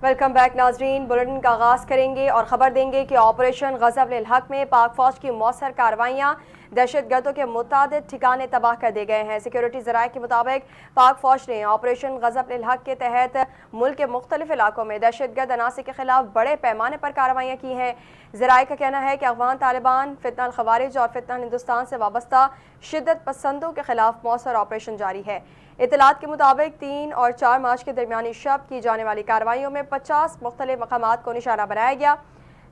Welcome back ناظرین، bulletin کا آغاز کریں گے اور خبر دیں گے کہ آپریشن غضب للحق میں پاک فوج کی مؤثر کارروائیاں، دہشت گردوں کے متعدد ٹھکانے تباہ کر دیے گئے ہیں۔ سیکیورٹی ذرائع کے مطابق پاک فوج نے آپریشن غضب للحق کے تحت ملک کے مختلف علاقوں میں دہشت گرد عناصر کے خلاف بڑے پیمانے پر کارروائیاں کی ہیں۔ ذرائع کا کہنا ہے کہ افغان طالبان، فتنہ الخوارج اور فتنہ ہندوستان سے وابستہ شدت پسندوں کے خلاف مؤثر آپریشن جاری ہے۔ اطلاعات کے مطابق 3 اور 4 مارچ کے درمیانی شب کی جانے والی کارروائیوں میں 50 مختلف مقامات کو نشانہ بنایا گیا۔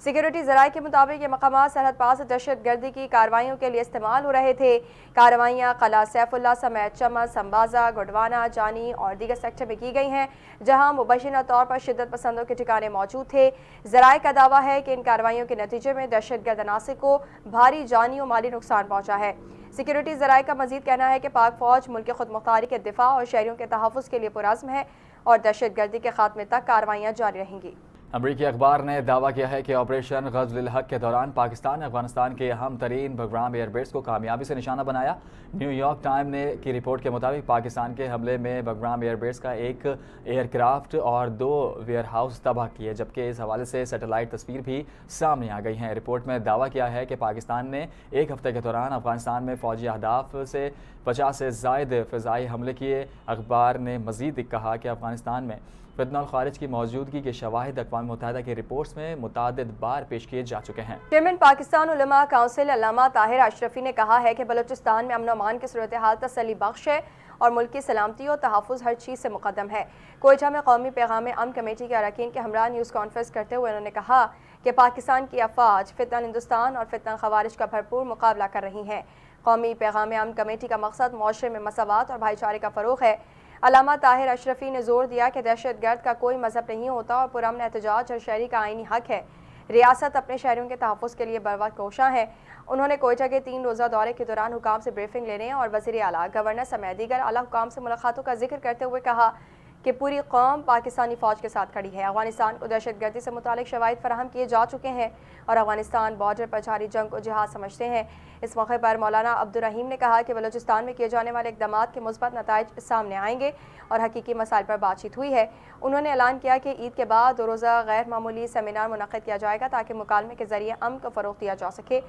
سیکیورٹی ذرائع کے مطابق یہ مقامات سرحد پار سے دہشت گردی کی کارروائیوں کے لیے استعمال ہو رہے تھے۔ کارروائیاں قلعہ سیف اللہ سمیت چمن، سمبازہ، گڈوانا، جانی اور دیگر سیکٹر میں کی گئی ہیں، جہاں مبینہ طور پر شدت پسندوں کے ٹھکانے موجود تھے۔ ذرائع کا دعویٰ ہے کہ ان کارروائیوں کے نتیجے میں دہشت گرد عناصر کو بھاری جانی و مالی نقصان پہنچا ہے۔ سیکیورٹی ذرائع کا مزید کہنا ہے کہ پاک فوج ملک کی خود مختاری کے دفاع اور شہریوں کے تحفظ کے لیے پرعزم ہے اور دہشت گردی کے خاتمے تک کارروائیاں جاری رہیں گی۔ امریکی اخبار نے دعویٰ کیا ہے کہ آپریشن غضب للحق کے دوران پاکستان نے افغانستان کے اہم ترین بگرام ایئر بیس کو کامیابی سے نشانہ بنایا۔ نیو یارک ٹائم نے کی رپورٹ کے مطابق پاکستان کے حملے میں بگرام ایئر بیس کا ایک ایئر کرافٹ اور 2 ویئر ہاؤس تباہ کیے، جبکہ اس حوالے سے سیٹلائٹ تصویر بھی سامنے آ گئی ہیں۔ رپورٹ میں دعویٰ کیا ہے کہ پاکستان نے ایک ہفتے کے دوران افغانستان میں فوجی اہداف سے 50 سے زائد فضائی حملے کیے۔ اخبار نے مزید کہا کہ افغانستان میں فتنہ الخوارج کی موجودگی کے شواہد اقوام متحدہ کی رپورٹس میں متعدد بار پیش کیے جا چکے ہیں۔ چیئرمین پاکستان علماء کونسل علامہ طاہر اشرفی نے کہا ہے کہ بلوچستان میں امن و امان کی صورتحال تسلی بخش ہے اور ملک کی سلامتی اور تحفظ ہر چیز سے مقدم ہے۔ کوئٹہ میں قومی پیغام امن کمیٹی کے اراکین کے ہمراہ نیوز کانفرنس کرتے ہوئے انہوں نے کہا کہ پاکستان کی افواج فتنہ ہندوستان اور فتنہ خوارج کا بھرپور مقابلہ کر رہی ہیں۔ قومی پیغام امن کمیٹی کا مقصد معاشرے میں مساوات اور بھائی چارے کا فروغ ہے۔ علامہ طاہر اشرفی نے زور دیا کہ دہشت گرد کا کوئی مذہب نہیں ہوتا اور پرامن احتجاج ہر شہری کا آئینی حق ہے۔ ریاست اپنے شہریوں کے تحفظ کے لیے بروقت کوشاں ہے۔ انہوں نے کوئٹہ کے 3 روزہ دورے کے دوران حکام سے بریفنگ لینے اور وزیر اعلیٰ، گورنر سمیت دیگر اعلیٰ حکام سے ملاقاتوں کا ذکر کرتے ہوئے کہا کہ پوری قوم پاکستانی فوج کے ساتھ کھڑی ہے۔ افغانستان کو دہشت گردی سے متعلق شواہد فراہم کیے جا چکے ہیں اور افغانستان بارڈر پر جاری جنگ کو جہاد سمجھتے ہیں۔ اس موقع پر مولانا عبدالرحیم نے کہا کہ بلوچستان میں کیے جانے والے اقدامات کے مثبت نتائج سامنے آئیں گے اور حقیقی مسائل پر بات چیت ہوئی ہے۔ انہوں نے اعلان کیا کہ عید کے بعد 2 روزہ غیر معمولی سیمینار منعقد کیا جائے گا تاکہ مکالمے کے ذریعے امن کو فروغ دیا جا سکے۔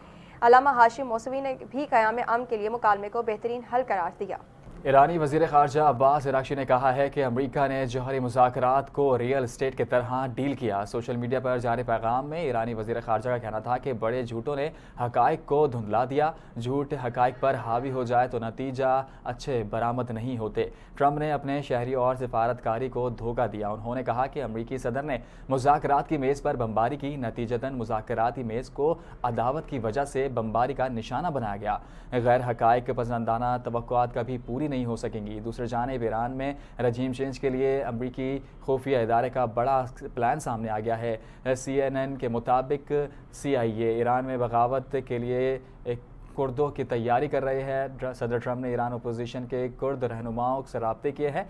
علامہ ہاشم موسوی نے بھی قیام امن کے لیے مکالمے کو بہترین حل قرار دیا۔ ایرانی وزیر خارجہ عباس عراقچی نے کہا ہے کہ امریکہ نے جوہری مذاکرات کو ریئل اسٹیٹ کی طرح ڈیل کیا۔ سوشل میڈیا پر جاری پیغام میں ایرانی وزیر خارجہ کا کہنا تھا کہ بڑے جھوٹوں نے حقائق کو دھندلا دیا۔ جھوٹ حقائق پر حاوی ہو جائے تو نتیجہ اچھے برآمد نہیں ہوتے۔ ٹرمپ نے اپنے شہری اور سفارتکاری کو دھوکہ دیا۔ انہوں نے کہا کہ امریکی صدر نے مذاکرات کی میز پر بمباری کی، نتیجتاً مذاکراتی میز کو عداوت کی وجہ سے بمباری کا نشانہ بنایا گیا۔ غیر حقائق پسندانہ توقعات کبھی پوری نہیں ہو سکیں گی۔ دوسری جانب ایران میں رجیم چینج کے لیے امریکی خفیہ ادارے کا بڑا پلان سامنے آ گیا ہے۔ CNN کے مطابق CIA ایران میں بغاوت کے لیے کردوں کی تیاری کر رہے ہیں۔ صدر ٹرمپ نے ایران اپوزیشن کے کرد رہنماؤں سے رابطے کیے ہیں۔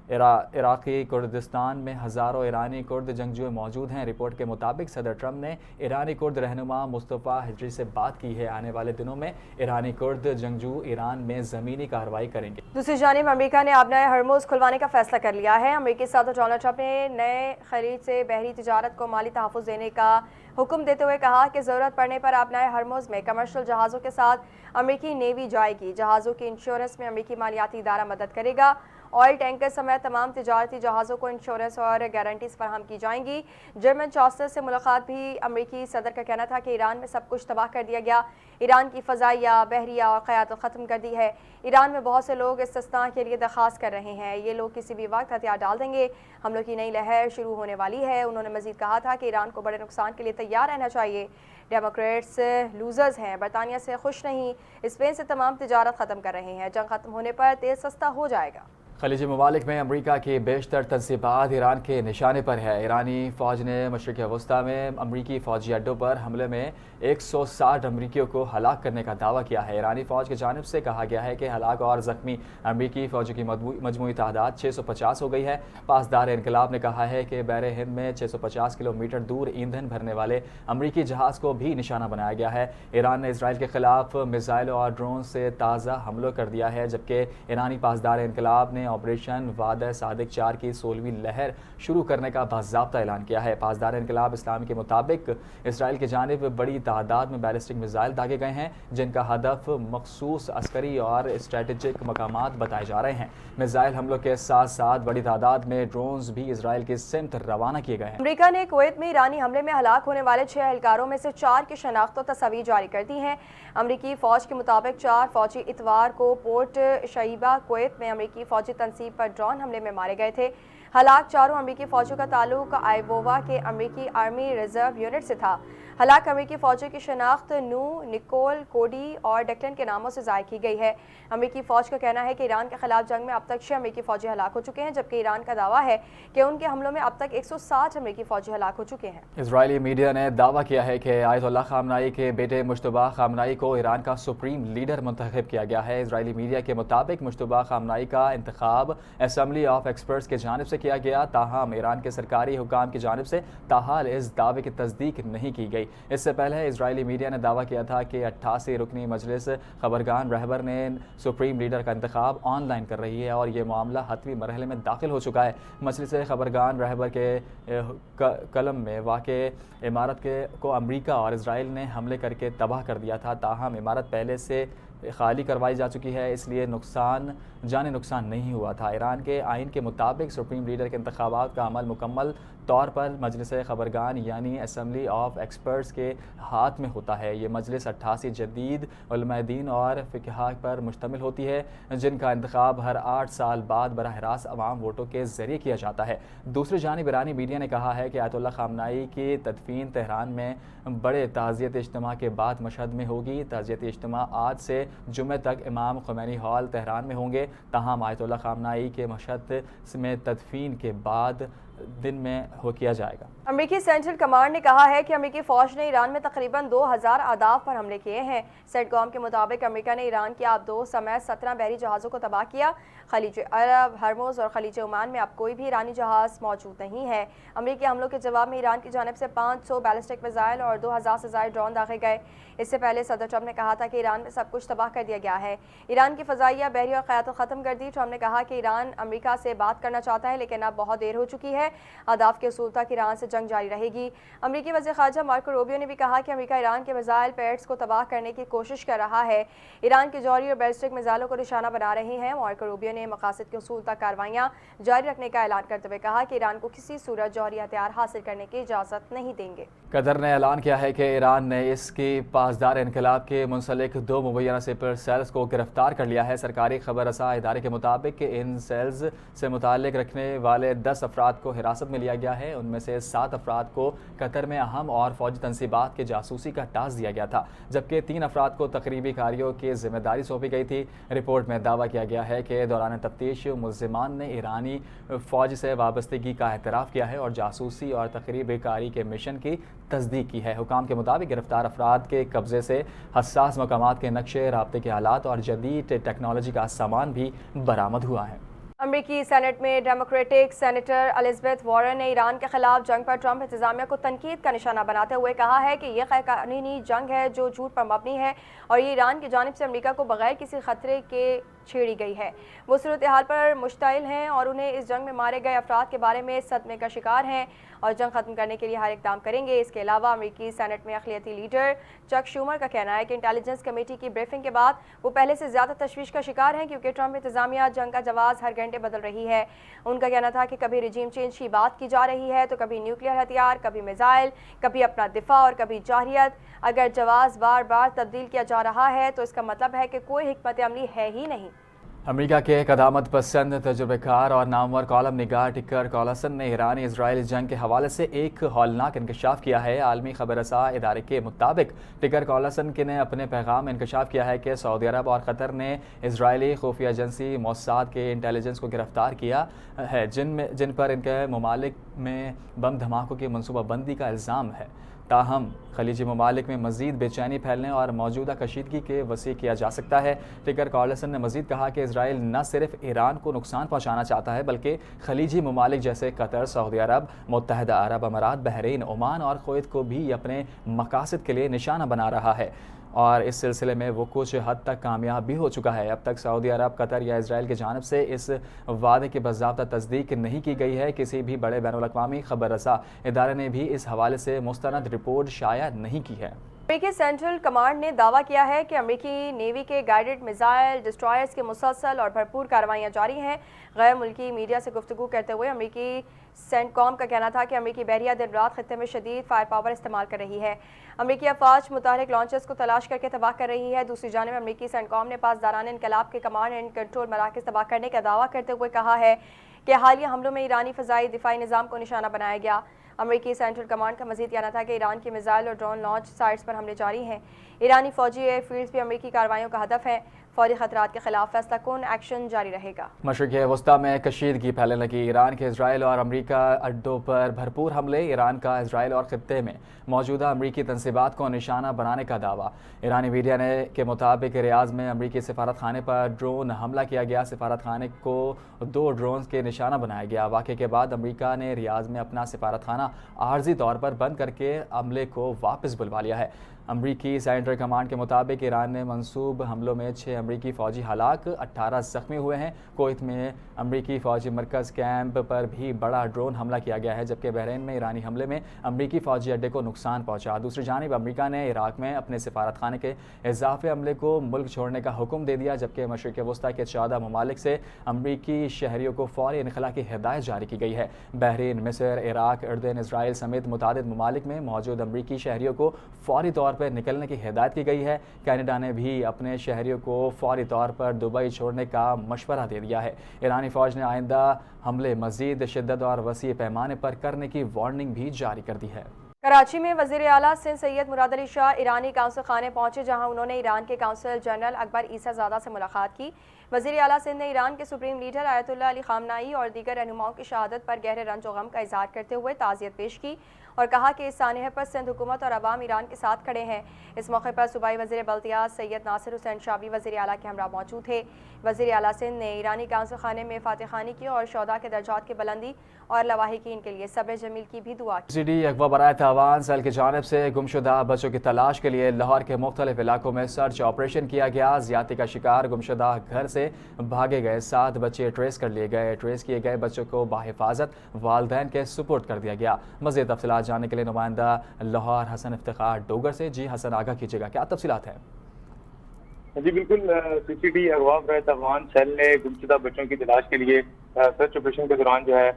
عراقی کردستان میں ہزاروں ایرانی کرد جنگجو موجود ہیں۔ رپورٹ کے مطابق صدر ٹرمپ نے ایرانی کرد رہنما مصطفیٰ ہجری سے بات کی ہے۔ آنے والے دنوں میں ایرانی کرد جنگجو ایران میں زمینی کارروائی کریں گے۔ دوسری جانب امریکہ نے آبنائے ہرمز کھلوانے کا فیصلہ کر لیا ہے۔ امریکی صدر ڈونلڈ ٹرمپ نے نئے خلیج سے بحری تجارت کو مالی تحفظ دینے کا حکم دیتے ہوئے کہا کہ ضرورت پڑنے پر آبنائے ہرمز میں کمرشل جہازوں کے ساتھ امریکی نیوی جائے گی۔ جہازوں کی انشورنس میں امریکی مالیاتی ادارہ مدد کرے گا۔ آئل ٹینکر سمیت تمام تجارتی جہازوں کو انشورنس اور گارنٹیز فراہم کی جائیں گی۔ جرمن چانسلر سے ملاقات بھی امریکی صدر کا کہنا تھا کہ ایران میں سب کچھ تباہ کر دیا گیا۔ ایران کی فضائیہ، بحریہ اور قیادت ختم کر دی ہے۔ ایران میں بہت سے لوگ استثناء کے لیے درخواست کر رہے ہیں۔ یہ لوگ کسی بھی وقت ہتھیار ڈال دیں گے۔ حملوں کی نئی لہر شروع ہونے والی ہے۔ انہوں نے مزید کہا تھا کہ ایران کو بڑے نقصان کے لیے تیار رہنا چاہیے۔ ڈیموکریٹس لوزرز ہیں، برطانیہ سے خوش نہیں، اسپین سے تمام تجارت ختم کر رہے ہیں۔ جنگ ختم ہونے پر تیل سستا ہو جائے گا۔ خلیجی ممالک میں امریکہ کی بیشتر تنصیبات ایران کے نشانے پر ہے۔ ایرانی فوج نے مشرق وسطی میں امریکی فوجی اڈوں پر حملے میں 160 امریکیوں کو ہلاک کرنے کا دعویٰ کیا ہے۔ ایرانی فوج کی جانب سے کہا گیا ہے کہ ہلاک اور زخمی امریکی فوجیوں کی مجموعی تعداد 650 ہو گئی ہے۔ پاسدار انقلاب نے کہا ہے کہ بحر ہند میں 650 کلومیٹر دور ایندھن بھرنے والے امریکی جہاز کو بھی نشانہ بنایا گیا ہے۔ ایران نے اسرائیل کے خلاف میزائل اور ڈرون سے تازہ حملوں کر دیا ہے، جبکہ ایرانی پاسدار انقلاب نے نے آپریشن وعدہ صادق 4 کی 16ویں لہر شروع کرنے کا باضابطہ اعلان کیا ہے۔ پاسدار انقلاب اسلامی کے مطابق اسرائیل کی جانب بڑی تعداد میں بیلسٹک میزائل داغے گئے ہیں، جن کا ہدف مخصوص عسکری اور اسٹریٹجک مقامات بتائے جا رہے ہیں۔ میزائل حملوں کے ساتھ ساتھ بڑی تعداد میں ڈرونز بھی اسرائیل کی سمت روانہ کیے گئے ہیں۔ امریکہ نے کویت میں ایرانی حملے میں ہلاک ہونے والے 6 اہلکاروں میں سے 4 کی شناخت و تصاویر جاری کر دی ہیں۔ امریکی فوج کے مطابق 4 فوجی اتوار کو پورٹ شعیبہ کویت میں امریکی فوجی تنصیب پر ڈرون حملے میں مارے گئے تھے۔ ہلاک چاروں امریکی فوجیوں کا تعلق آئیووا کے امریکی آرمی ریزرو یونٹ سے تھا۔ ہلاک امریکی فوجیوں کی شناخت نو، نکول، کوڈی اور ڈکلن کے ناموں سے ضائع کی گئی ہے۔ امریکی فوج کا کہنا ہے کہ ایران کے خلاف جنگ میں اب تک 6 امریکی فوجی ہلاک ہو چکے ہیں، جبکہ ایران کا دعویٰ ہے کہ ان کے حملوں میں اب تک 160 امریکی فوجی ہلاک ہو چکے ہیں۔ اسرائیلی میڈیا نے دعویٰ کیا ہے کہ آیت اللہ خامنائی کے بیٹے مجتبیٰ خامنائی کو ایران کا سپریم لیڈر منتخب کیا گیا ہے۔ اسرائیلی میڈیا کے مطابق مجتبیٰ خامنائی کا انتخاب اسمبلی آف ایکسپرٹس کی جانب سے کیا گیا، تاہم ایران کے سرکاری حکام کی جانب سے تاحال اس دعوے کی تصدیق نہیں کی گئی۔ اس سے پہلے اسرائیلی میڈیا نے دعویٰ کیا تھا کہ 88 رکنی مجلس خبرگان رہبر نے سپریم لیڈر کا انتخاب آن لائن کر رہی ہے اور یہ معاملہ حتمی مرحلے میں داخل ہو چکا ہے۔ مجلس خبرگان رہبر کے قلم میں واقع عمارت کو امریکہ اور اسرائیل نے حملے کر کے تباہ کر دیا تھا، تاہم عمارت پہلے سے خالی کروائی جا چکی ہے، اس لیے جانی نقصان نہیں ہوا تھا۔ ایران کے آئین کے مطابق سپریم لیڈر کے انتخابات کا عمل مکمل طور پر مجلس خبرگان یعنی اسمبلی آف ایکسپرٹس کے ہاتھ میں ہوتا ہے۔ یہ مجلس 88 جدید علماء دین اور فقہاء پر مشتمل ہوتی ہے، جن کا انتخاب ہر 8 سال بعد براہ راست عوام ووٹوں کے ذریعے کیا جاتا ہے۔ دوسری جانب ایرانی میڈیا نے کہا ہے کہ آیت اللہ خامنائی کی تدفین تہران میں بڑے تعزیتی اجتماع کے بعد مشہد میں ہوگی۔ تعزیتی اجتماع آج سے جمعہ تک امام خمینی ہال تہران میں ہوں گے، تاہم آیت اللہ خامنائی کے مشہد میں تدفین کے بعد دن میں کیا جائے گا۔ امریکی سینٹرل کمانڈ نے کہا ہے کہ امریکی فوج نے ایران میں تقریباً 2000 اہداف پر حملے کیے ہیں۔ سینٹکام کے مطابق امریکہ نے ایران کی آبدوز سمیت 17 بحری جہازوں کو تباہ کیا۔ خلیج عرب، ہرمز اور خلیج عمان میں اب کوئی بھی ایرانی جہاز موجود نہیں ہے۔ امریکی حملوں کے جواب میں ایران کی جانب سے 500 بیلسٹک میزائل اور 2000 سے زائد ڈرون داغے گئے۔ اس سے پہلے صدر ٹرمپ نے کہا تھا کہ ایران میں سب کچھ تباہ کر دیا گیا ہے۔ ایران کی فضائیہ، بحری اور قیادت ختم کر دی۔ ٹرمپ نے کہا کہ ایران امریکہ سے بات کرنا چاہتا ہے، لیکن اب بہت دیر ہو چکی ہے۔ اہداف کے اصول تک ایران سے جنگ جاری رہے گی۔ امریکی وزیر خارجہ مارکو روبیو نے بھی کہا کہ امریکہ ایران کے میزائل پیڈز کو تباہ کرنے کی کوشش کر رہا ہے۔ ایران کے جوہری اور بیلسٹک میزائلوں کو نشانہ بنا رہے ہیں۔ مارکو روبیو نے مقاصد کے اصول تک کارروائیاں جاری رکھنے کا اعلان کرتے ہوئے کہا کہ ایران کو کسی صورت جوہری ہتھیار حاصل کرنے کی اجازت نہیں دیں گے۔ قطر نے اعلان کیا ہے کہ ایران نے اس کی پاسدار انقلاب کے منسلک 2 مبینہ سپر سیلز کو گرفتار کر لیا ہے۔ سرکاری خبر رساں ادارے کے مطابق ان سیلز سے متعلق رکھنے والے 10 افراد کو حراست میں لیا گیا ہے۔ ان میں سے 7 افراد کو قطر میں اہم اور فوجی تنصیبات کے جاسوسی کا ٹاسک دیا گیا تھا، جبکہ 3 افراد کو تقریبی کاریوں کی ذمہ داری سونپی گئی تھی۔ رپورٹ میں دعویٰ کیا گیا ہے کہ دوران تفتیش ملزمان نے ایرانی فوج سے وابستگی کا اعتراف کیا ہے اور جاسوسی اور تقریبی کاری کے مشن کی تصدیق کی ہے۔ حکام کے مطابق گرفتار افراد کے قبضے سے حساس مقامات کے نقشے، رابطے کے آلات اور جدید ٹیکنالوجی کا سامان بھی برآمد ہوا ہے۔ امریکی سینٹ میں ڈیموکریٹک سینیٹر الزبتھ وارن نے ایران کے خلاف جنگ پر ٹرمپ انتظامیہ کو تنقید کا نشانہ بناتے ہوئے کہا ہے کہ یہ غیر قانونی جنگ ہے جو جھوٹ پر مبنی ہے اور یہ ایران کی جانب سے امریکہ کو بغیر کسی خطرے کے چھیڑی گئی ہے۔ وہ صورتحال پر مشتعل ہیں اور انہیں اس جنگ میں مارے گئے افراد کے بارے میں صدمے کا شکار ہیں اور جنگ ختم کرنے کے لیے ہر اقدام کریں گے۔ اس کے علاوہ امریکی سینٹ میں اقلیتی لیڈر چک شومر کا کہنا ہے کہ انٹیلیجنس کمیٹی کی بریفنگ کے بعد وہ پہلے سے زیادہ تشویش کا شکار ہیں، کیونکہ ٹرمپ انتظامیہ جنگ کا جواز ہر گھنٹے بدل رہی ہے۔ ان کا کہنا تھا کہ کبھی رجیم چینج کی بات کی جا رہی ہے تو کبھی نیوکلیئر ہتھیار، کبھی میزائل، کبھی اپنا دفاع اور کبھی جارحیت۔ اگر جواز بار بار تبدیل کیا جا رہا ہے تو اس کا مطلب ہے کہ کوئی حکمت عملی ہے ہی نہیں۔ امریکہ کے قدامت پسند تجربہ کار اور نامور کالم نگار ٹکر کارلسن نے ایرانی اسرائیل جنگ کے حوالے سے ایک ہولناک انکشاف کیا ہے۔ عالمی خبر رساں ادارے کے مطابق ٹکر کارلسن نے اپنے پیغام میں انکشاف کیا ہے کہ سعودی عرب اور قطر نے اسرائیلی خفیہ ایجنسی موساد کے انٹیلیجنس کو گرفتار کیا ہے، جن پر ان کے ممالک میں بم دھماکوں کی منصوبہ بندی کا الزام ہے۔ تاہم خلیجی ممالک میں مزید بے چینی پھیلنے اور موجودہ کشیدگی کے وسیع کیا جا سکتا ہے۔ ٹکر کارلسن نے مزید کہا کہ اسرائیل نہ صرف ایران کو نقصان پہنچانا چاہتا ہے بلکہ خلیجی ممالک جیسے قطر، سعودی عرب، متحدہ عرب امارات، بحرین، عمان اور کویت کو بھی اپنے مقاصد کے لیے نشانہ بنا رہا ہے اور اس سلسلے میں وہ کچھ حد تک کامیاب بھی ہو چکا ہے۔ اب تک سعودی عرب، قطر یا اسرائیل کی جانب سے اس وعدے کی باضابطہ تصدیق نہیں کی گئی ہے۔ کسی بھی بڑے بین الاقوامی خبر رساں ادارے نے بھی اس حوالے سے مستند رپورٹ شائع نہیں کی ہے۔ امریکی سینٹرل کمانڈ نے دعویٰ کیا ہے کہ امریکی نیوی کے گائیڈڈ میزائل ڈسٹرائرز کی مسلسل اور بھرپور کارروائیاں جاری ہیں۔ غیر ملکی میڈیا سے گفتگو کرتے ہوئے امریکی سینٹ کام کا کہنا تھا کہ امریکی بحریہ دن رات خطے میں شدید فائر پاور استعمال کر رہی ہے۔ امریکی افواج متحرک لانچرز کو تلاش کر کے تباہ کر رہی ہے۔ دوسری جانب امریکی سینٹ کام نے پاسداران انقلاب کے کمانڈ اینڈ کنٹرول مراکز تباہ کرنے کا دعویٰ کرتے ہوئے کہا ہے کہ حالیہ حملوں میں ایرانی فضائی دفاعی نظام کو نشانہ بنایا گیا۔ امریکی سینٹرل کمانڈ کا مزید کہنا تھا کہ ایران کی میزائل اور ڈرون لانچ سائٹس پر حملے جاری ہیں۔ ایرانی فوجی ایئر فیلڈز بھی امریکی کارروائیوں کا ہدف ہیں۔ فوری خطرات کے خلاف فیصلہ کن ایکشن جاری رہے گا۔ مشرق وسطیٰ میں کشیدگی پھیلنے لگی۔ ایران کے اسرائیل اور امریکہ اڈوں پر بھرپور حملے۔ ایران کا اسرائیل اور خطے میں موجودہ امریکی تنصیبات کو نشانہ بنانے کا دعویٰ۔ ایرانی میڈیا کے مطابق ریاض میں امریکی سفارت خانے پر ڈرون حملہ کیا گیا۔ سفارت خانے کو 2 ڈرونز کے نشانہ بنایا گیا۔ واقعے کے بعد امریکہ نے ریاض میں اپنا سفارت خانہ عارضی طور پر بند کر کے عملے کو واپس بلوا لیا ہے۔ امریکی سینٹرل کمانڈ کے مطابق ایران نے منسوب حملوں میں 6 امریکی فوجی ہلاک، 18 زخمی ہوئے ہیں۔ کویت میں امریکی فوجی مرکز کیمپ پر بھی بڑا ڈرون حملہ کیا گیا ہے، جبکہ بحرین میں ایرانی حملے میں امریکی فوجی اڈے کو نقصان پہنچا۔ دوسری جانب امریکہ نے عراق میں اپنے سفارت خانے کے اضافی عملے کو ملک چھوڑنے کا حکم دے دیا، جبکہ مشرق وسطیٰ کے 14 ممالک سے امریکی شہریوں کو فوری انخلاء کی ہدایت جاری کی گئی ہے۔ بحرین، مصر، عراق، اردن، اسرائیل سمیت متعدد ممالک میں موجود امریکی شہریوں کو فوری طور پر نکلنے کی ہدایت کی گئی ہے۔ کینیڈا نے بھی اپنے شہریوں کو فوری طور پر دبئی چھوڑنے کا مشورہ دے دیا ہے۔ ایرانی فوج نے آئندہ حملے مزید شدت اور وسیع پیمانے پر کرنے کی وارننگ بھی جاری کر دی ہے۔ کراچی میں وزیر اعلیٰ سندھ سید مراد علی شاہ ایرانی قونصل خانے پہنچے، جہاں انہوں نے ایران کے قونصل جنرل اکبر عیسیٰ زادہ سے ملاقات کی۔ وزیر اعلیٰ سندھ نے ایران کے سپریم لیڈر آیت اللہ علی خامنائی اور دیگر رہنماؤں کی شہادت پر گہرے رنج و غم کا اظہار کرتے ہوئے تعزیت پیش کی اور کہا کہ اس سانحے پر سندھ حکومت اور عوام ایران کے ساتھ کھڑے ہیں۔ اس موقع پر صوبائی وزیر بلدیات سید ناصر حسین شاہ بھی وزیر اعلیٰ کے ہمراہ موجود تھے۔ وزیر اعلیٰ سندھ نے ایرانی قونصل خانے میں فاتح خوانی کی اور شہداء کے درجات کی بلندی اور لواحقین کے لیے صبر جمیل کی بھی دعا کی۔ CCD اغوا برائے تاوان سیل کی جانب سے گمشدہ بچوں کی تلاش کے لیے لاہور کے مختلف علاقوں میں سرچ آپریشن کیا گیا۔ زیادتی کا شکار گمشدہ گھر سے بھاگے گئے 7 بچے ٹریس کر لیے گئے۔ ٹریس کیے گئے بچوں کو باحفاظت والدین کے سپرد کر دیا گیا۔ مزید تفصیلات جاننے کے لیے نمائندہ لاہور حسن افتخار ڈوگر سے۔ جی حسن، آگاہ کیجیے گا، کیا تفصیلات ہیں؟ جی بالکل، CCD اغوا برائے تاوان سیل نے گمشدہ بچوں کی تلاش کے لیے سرچ آپریشن کے دوران جو ہے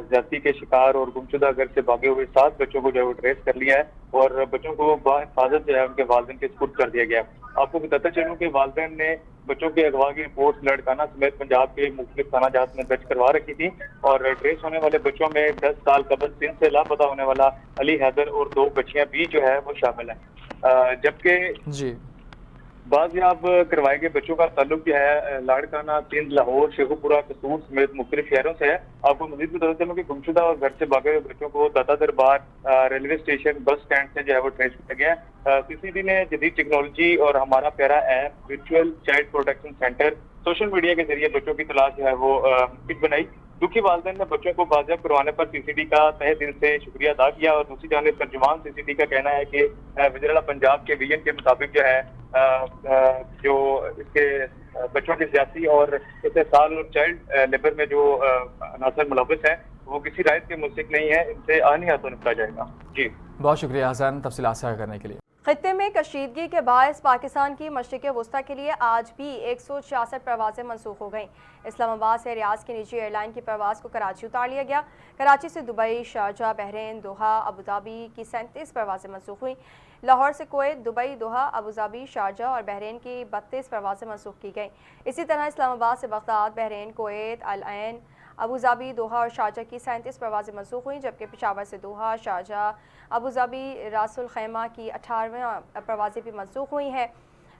زیادتی کے شکار اور گمشدہ گھر سے بھاگے ہوئے 7 بچوں کو جو ہے وہ ٹریس کر لیا ہے اور بچوں کو باحفاظت جو ہے ان کے والدین کے سپرد کر دیا گیا۔ آپ کو بتاتا چلوں کہ والدین نے بچوں کے اغوا کی رپورٹ لڑکانہ سمیت پنجاب کے مختلف تھانہ جات میں درج کروا رکھی تھی اور ٹریس ہونے والے بچوں میں 10 سال قبل سندھ سے لاپتہ ہونے والا علی حیدر اور 2 بچیاں بھی جو ہے وہ شامل ہیں، جبکہ جی بازیاب کروائے گئے بچوں کا تعلق جو ہے لاڑکانہ، سندھ، لاہور، شیخو پورہ، قصور سمیت مختلف شہروں سے ہے۔ آپ کو مزید بتاتا چلوں کہ گمشدہ اور گھر سے بھاگے ہوئے بچوں کو داتا دربار ریلوے اسٹیشن بس اسٹینڈ سے جو ہے وہ ٹریس کیا گیا ہے۔ CCD نے جدید ٹیکنالوجی اور ہمارا پیارا app virtual child protection centre social media کے ذریعے بچوں کی تلاش جو ہے وہ کٹ بنائی۔ دکھی والدین نے بچوں کو بازیاب کروانے پر CCD کا تہہ دل سے شکریہ ادا کیا اور دوسری جانب ترجمان CCD کا کہنا ہے کہ وزیر اعلیٰ پنجاب کے ویژن کے مطابق جو ہے جو اس کے بچوں کی زیادتی اور استحصال اور چائلڈ لیبر میں جو عناصر ملوث ہیں وہ کسی رائت کے مستحق نہیں ہے، ان سے آنی ہاتھوں نپٹا جائے گا۔ جی بہت شکریہ حسن تفصیلات ساجھا کرنے کے لیے۔ خطے میں کشیدگی کے باعث پاکستان کی مشرق وسطیٰ کے لیے آج بھی 166 پروازیں منسوخ ہو گئیں۔ اسلام آباد سے ریاض کی نجی ایئر لائن کی پرواز کو کراچی اتار لیا گیا۔ کراچی سے Dubai, Sharjah, Bahrain, Doha, Abu Dhabi کی 37 پروازیں منسوخ ہوئیں۔ لاہور سے Kuwait, Dubai, Doha, Abu Dhabi, Sharjah اور بحرین کی 32 پروازیں منسوخ کی گئیں۔ اسی طرح اسلام آباد سے Baghdad, Bahrain, Kuwait, Al Ain, Abu Dhabi, Doha اور شارجہ کی 37 پروازیں منسوخ ہوئیں، جبکہ پشاور سے Doha, Sharjah, Abu Dhabi, Ras Al Khaimah کی 18 پروازیں بھی منسوخ ہوئی ہیں۔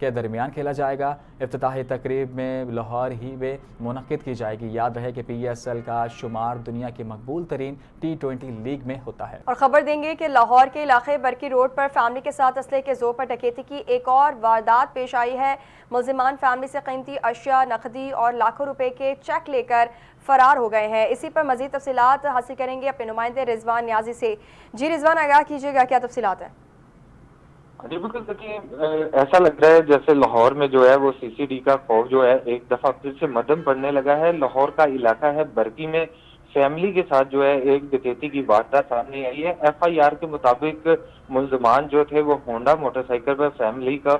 کے درمیان کھیلا جائے گا۔ افتتاحی تقریب میں لاہور ہی میں منعقد کی جائے گی۔ یاد رہے کہ PSL کا شمار دنیا کی مقبول ترین T20 لیگ میں ہوتا ہے۔ اور خبر دیں گے کہ لاہور کے علاقے برکی روڈ پر فیملی کے ساتھ اسلحے کے زور پر ڈکیتی کی ایک اور واردات پیش آئی ہے۔ ملزمان فیملی سے قیمتی اشیاء، نقدی اور لاکھوں روپے کے چیک لے کر فرار ہو گئے ہیں۔ اسی پر مزید تفصیلات حاصل کریں گے اپنے نمائندے رضوان نیازی سے۔ جی رضوان، آگاہ کیجیے گا، کیا تفصیلات ہیں؟ جی بالکل، دیکھیے ایسا لگ رہا ہے جیسے لاہور میں جو ہے وہ CCD کا خوف جو ہے ایک دفعہ پھر سے مدھم پڑنے لگا ہے۔ لاہور کا علاقہ ہے برکی میں فیملی کے ساتھ جو ہے ایک ڈکیتی کی واردات سامنے آئی ہے۔ FIR کے مطابق ملزمان جو تھے وہ ہونڈا موٹر سائیکل پر فیملی کا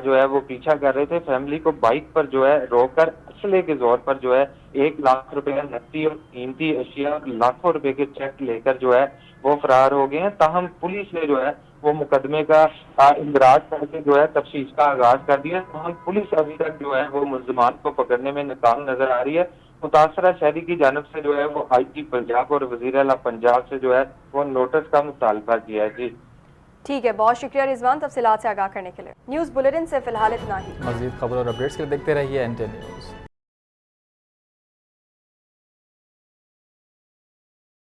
جو ہے وہ پیچھا کر رہے تھے۔ فیملی کو بائک پر جو ہے روک کر اسلحے کے زور پر جو ہے 1 لاکھ روپے نقدی اور قیمتی اشیاء، لاکھوں روپے کے چیک لے کر جو ہے وہ فرار ہو گئے ہیں۔ تاہم پولیس نے جو ہے وہ مقدمے کا اندراج کر کے جو ہے تفتیش کا آغاز کر دیا۔ تاہم پولیس ابھی تک جو ہے وہ ملزمان کو پکڑنے میں ناکام نظر آ رہی ہے۔ متاثرہ شہری کی جانب سے جو ہے وہ IG پنجاب اور وزیر اعلیٰ پنجاب سے جو ہے وہ نوٹس کا مطالبہ کیا ہے۔ جی ٹھیک ہے، بہت شکریہ رضوان تفصیلات سے آگاہ کرنے کے لیے۔ نیوز بلیٹن سے فی الحال اتنا ہی۔ مزید خبر اور اپڈیٹس کے لیے دیکھتے رہیے NTN نیوز۔